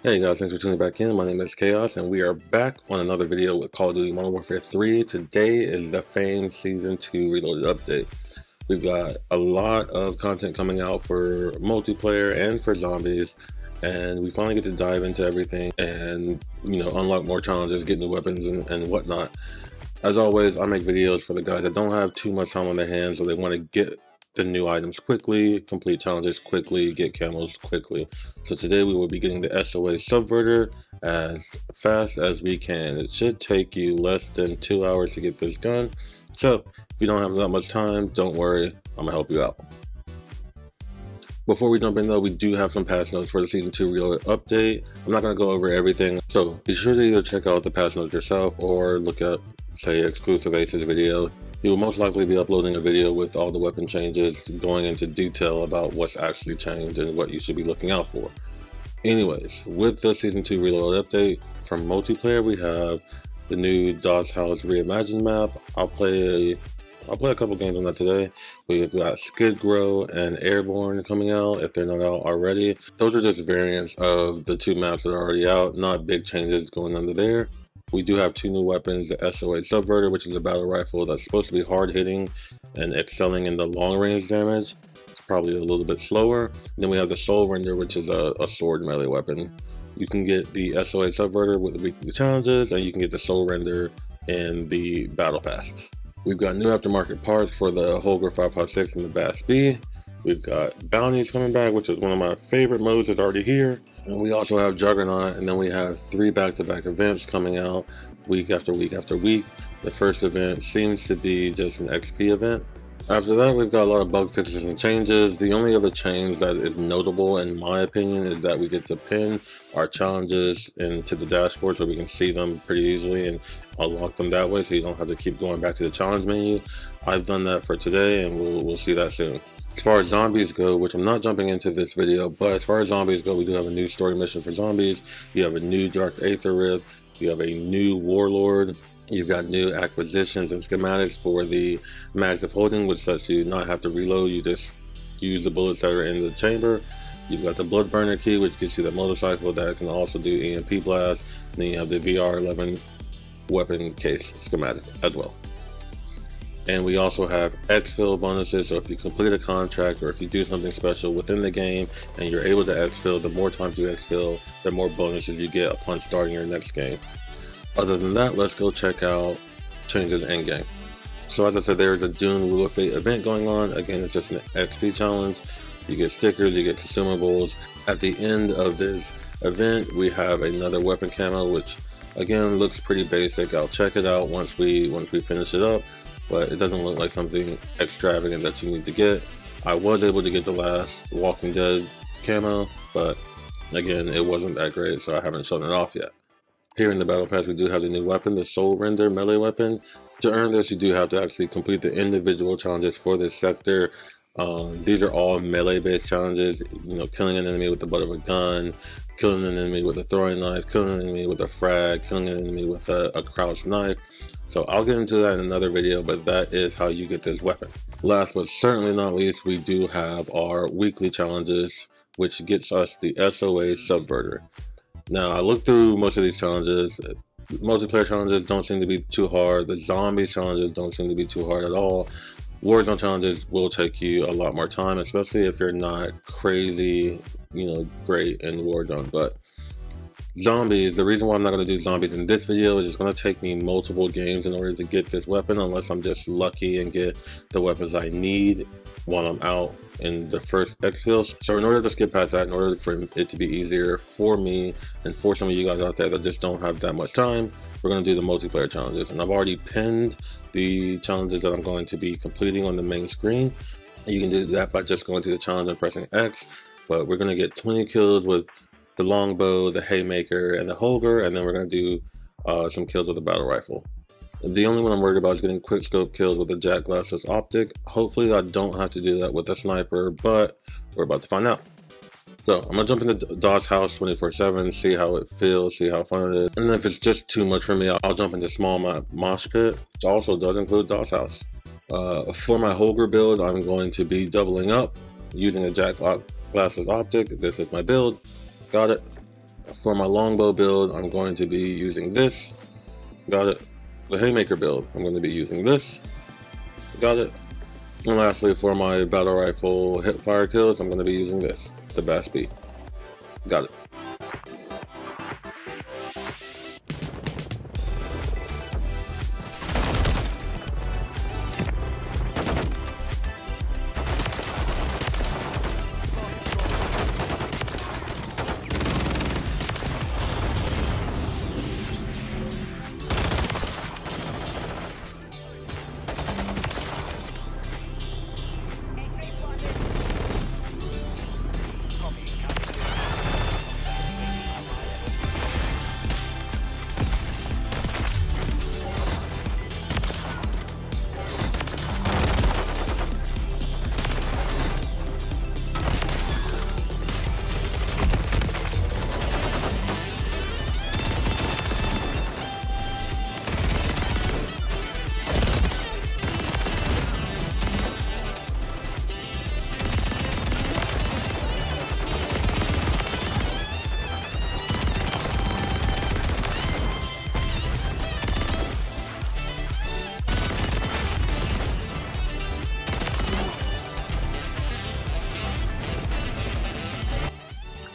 Hey guys, thanks for tuning back in. My name is Chaos, and we are back on another video with Call of Duty Modern Warfare 3. Today is the famed Season 2 Reloaded update. We've got a lot of content coming out for multiplayer and for zombies, and we finally get to dive into everything and, unlock more challenges, get new weapons and whatnot. As always, I make videos for the guys that don't have too much time on their hands, or they want to get the new items quickly, complete challenges quickly, get camos quickly. So today we will be getting the SOA Subverter as fast as we can. It should take you less than 2 hours to get this gun. So if you don't have that much time, don't worry, I'm gonna help you out. Before we jump in though, we do have some patch notes for the Season 2 Reloaded update. I'm not going to go over everything, so be sure to either check out the patch notes yourself or look at, say, Exclusive Ace's video. He will most likely be uploading a video with all the weapon changes, going into detail about what's actually changed and what you should be looking out for. Anyways, with the Season 2 Reload update, from multiplayer we have the new Dodge House Reimagined map. I'll play a couple games on that today. We've got Skid Grow and Airborne coming out, if they're not out already. Those are just variants of the two maps that are already out, not big changes going under there. We do have two new weapons, the SOA Subverter, which is a battle rifle that's supposed to be hard hitting and excelling in the long range damage. It's probably a little bit slower. Then we have the Soul Render, which is a sword melee weapon. You can get the SOA Subverter with the weekly challenges, and you can get the Soul Render in the battle pass. We've got new aftermarket parts for the Holger 556 and the Bass B. We've got bounties coming back, which is one of my favorite modes that's already here. And we also have Juggernaut, and then we have 3 back-to-back events coming out week after week after week. The first event seems to be just an XP event. After that, we've got a lot of bug fixes and changes. The only other change that is notable, in my opinion, is that we get to pin our challenges into the dashboard so we can see them pretty easily and unlock them that way, so you don't have to keep going back to the challenge menu. I've done that for today, and we'll see that soon. As far as zombies go, which I'm not jumping into this video, but as far as zombies go, we do have a new story mission for zombies. You have a new Dark Aether Rift. You have a new Warlord. You've got new acquisitions and schematics for the Mags of Holding, which lets you not have to reload. You just use the bullets that are in the chamber. You've got the Blood Burner key, which gives you the motorcycle that can also do EMP blast. And then you have the VR11 weapon case schematic as well. And we also have exfil bonuses, so if you complete a contract or if you do something special within the game and you're able to exfil, the more times you exfil, the more bonuses you get upon starting your next game. Other than that, let's go check out changes in game. So as I said, there's a Dune Rule of Fate event going on. Again, it's just an XP challenge. You get stickers, you get consumables. At the end of this event, we have another weapon camo, which again looks pretty basic. I'll check it out once we finish it up, but it doesn't look like something extravagant that you need to get. I was able to get the last Walking Dead camo, but again, it wasn't that great, so I haven't shown it off yet. Here in the battle pass, we do have the new weapon, the Soul Render melee weapon. To earn this, you do have to actually complete the individual challenges for this sector. These are all melee-based challenges. Killing an enemy with the butt of a gun, killing an enemy with a throwing knife, killing an enemy with a frag, killing an enemy with a crouched knife. So I'll get into that in another video, but that is how you get this weapon. Last but certainly not least, we do have our weekly challenges, which gets us the SOA Subverter. Now, I looked through most of these challenges. Multiplayer challenges don't seem to be too hard. The zombie challenges don't seem to be too hard at all. Warzone challenges will take you a lot more time, especially if you're not crazy, great in Warzone. But zombies, the reason why I'm not going to do zombies in this video is it's going to take me multiple games in order to get this weapon, unless I'm just lucky and get the weapons I need while I'm out in the first exfil. So in order to skip past that, in order for it to be easier for me and for some of you guys out there that just don't have that much time, we're going to do the multiplayer challenges. And I've already pinned the challenges that I'm going to be completing on the main screen. And you can do that by just going to the challenge and pressing X. But we're going to get 20 kills with the longbow, the haymaker, and the Holger, and then we're going to do some kills with the battle rifle. The only one I'm worried about is getting quick scope kills with the Jack Glassless optic. Hopefully I don't have to do that with the sniper, but we're about to find out. So I'm gonna jump into Dodge House 24/7, see how it feels, see how fun it is. And then if it's just too much for me, I'll jump into small mosh pit, which also does include Dodge House. For my Holger build, I'm going to be doubling up using a Jack Glassless optic. This is my build. Got it. For my longbow build, I'm going to be using this. Got it. The haymaker build, I'm going to be using this. Got it. And lastly, for my battle rifle hip fire kills, I'm going to be using this, the BAS-B. Got it.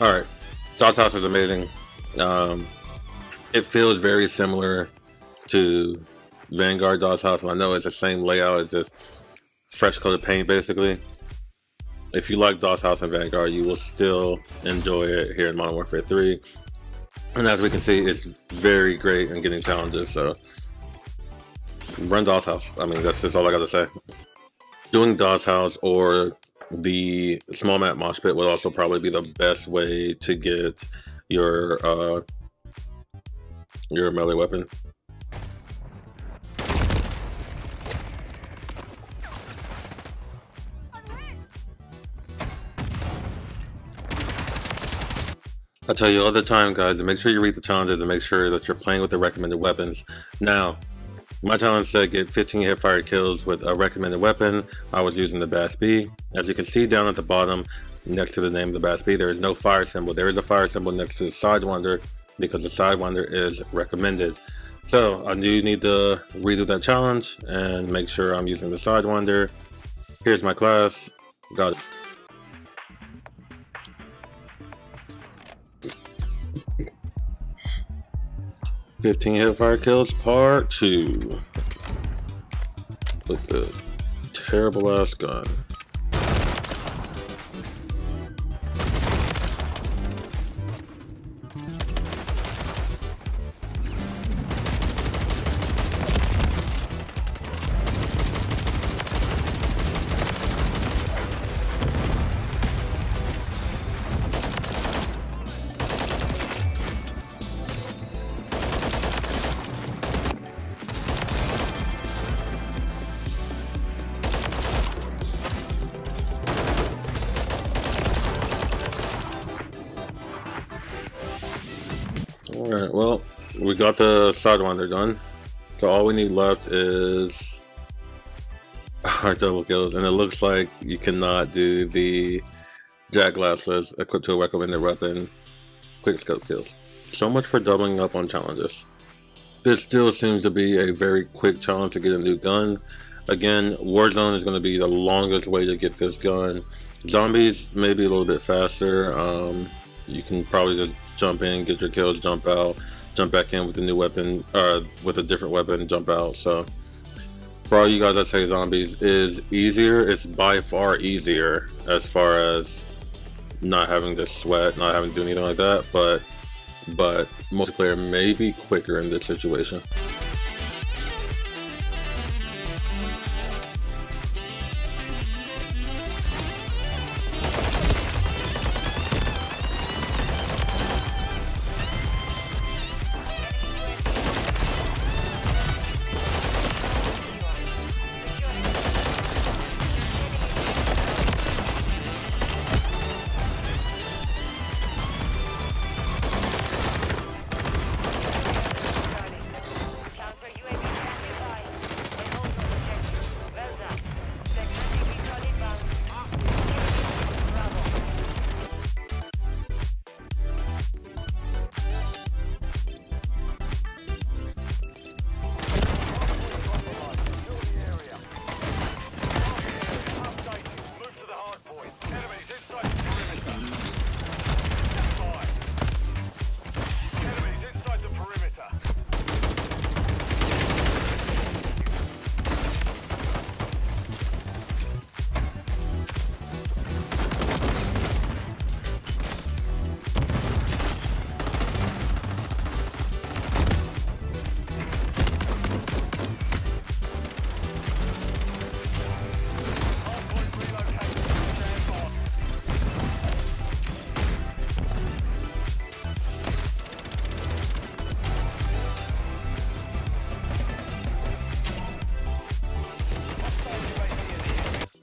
Alright, Dog's House is amazing. It feels very similar to Vanguard Dog's House, and I know it's the same layout, it's just fresh coated paint basically. If you like Dog's House and Vanguard, you will still enjoy it here in Modern Warfare 3. And as we can see, it's very great in getting challenges, so run Dog's House. I mean, that's just all I gotta say. Doing Dog's House or the small map mosh pit would also probably be the best way to get your melee weapon. I tell you all the time, guys, to make sure you read the challenges and make sure that you're playing with the recommended weapons. Now, my challenge said get 15 hip-fire kills with a recommended weapon. I was using the BAS-B. As you can see down at the bottom, next to the name of the BAS-B, there is no fire symbol. There is a fire symbol next to the Sidewinder because the Sidewinder is recommended. So I do need to redo that challenge and make sure I'm using the Sidewinder. Here's my class. Got it. "15 hip-fire kills, part 2. With the terrible ass gun. Alright, well, we got the Sidewinder done. So all we need left is our double kills. And it looks like you cannot do the Jack Glasses equipped to a recommended weapon quick scope kills. So much for doubling up on challenges. This still seems to be a very quick challenge to get a new gun. Again, Warzone is going to be the longest way to get this gun. Zombies may be a little bit faster. You can probably just jump in, get your kills, jump out, jump back in with a new weapon, with a different weapon, jump out. So for all you guys that say zombies is easier, it's by far easier as far as not having to sweat, not having to do anything like that, but multiplayer may be quicker in this situation.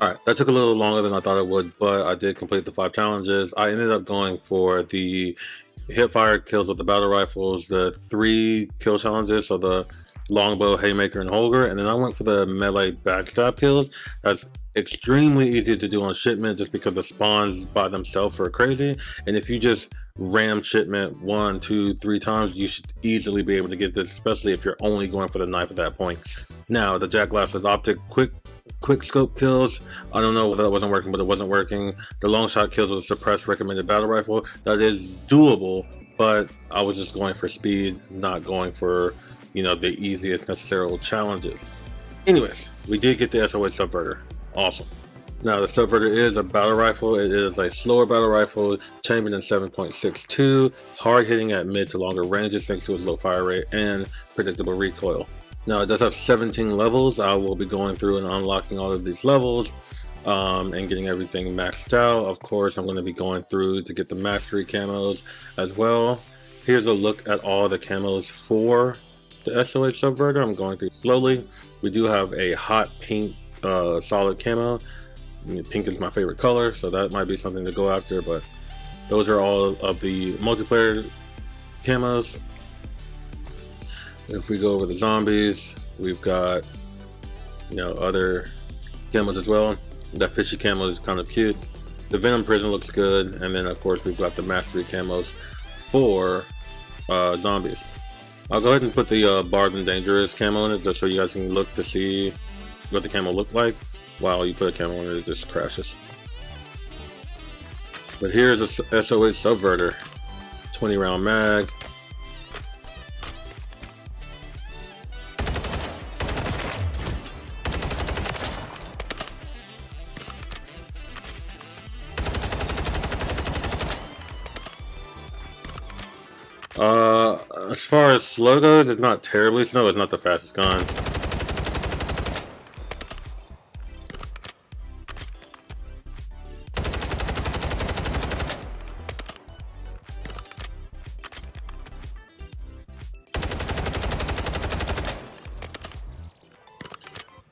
Alright, that took a little longer than I thought it would, but I did complete the 5 challenges. I ended up going for the hipfire kills with the battle rifles, the 3 kill challenges, so the longbow, haymaker, and holger, and then I went for the melee backstab kills. That's extremely easy to do on shipment just because the spawns by themselves are crazy, and if you just ram shipment 1, 2, 3 times, you should easily be able to get this, especially if you're only going for the knife at that point. Now, the Jack Glasses optic quick scope kills, I don't know whether that wasn't working, but it wasn't working. The long shot kills with a suppressed recommended battle rifle, that is doable, but I was just going for speed, not going for, you know, the easiest necessary challenges. Anyways, we did get the SOA Subverter. Awesome. Now, the Subverter is a battle rifle. It is a slower battle rifle, chambered in 7.62, hard hitting at mid to longer ranges thanks to its low fire rate and predictable recoil. Now, it does have 17 levels. I will be going through and unlocking all of these levels and getting everything maxed out. Of course, I'm going to be going through to get the mastery camos as well. Here's a look at all the camos for the SOA Subverter. I'm going through slowly. We do have a hot pink solid camo. Pink is my favorite color, so that might be something to go after, but those are all of the multiplayer camos. If we go over the zombies, we've got, you know, other camos as well. That fishy camo is kind of cute. The Venom Prison looks good, and then of course we've got the mastery camos for zombies. I'll go ahead and put the Barred and Dangerous camo in it just so you guys can look to see what the camo looked like. While you put a camo in it, it just crashes. But here's a SOA Subverter, 20 round mag. As far as slow goes, it's not terribly slow. It's not the fastest gun.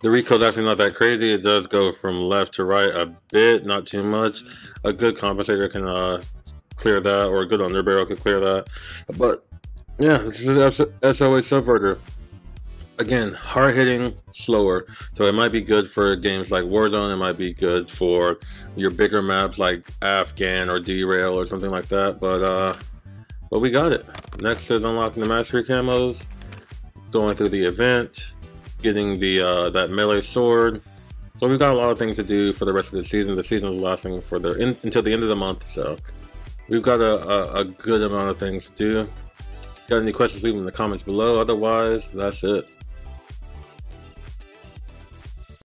The recoil is actually not that crazy. It does go from left to right a bit, not too much. A good compensator can clear that, or a good underbarrel can clear that. But yeah, this is SOA Subverter. Again, hard hitting, slower. So it might be good for games like Warzone. It might be good for your bigger maps like Afghan or Derail or something like that. But we got it. Next is unlocking the mastery camos, going through the event, getting the that melee sword. So we've got a lot of things to do for the rest of the season. The season is lasting for until the end of the month, so we've got a good amount of things to do. Got any questions, leave them in the comments below. Otherwise, that's it.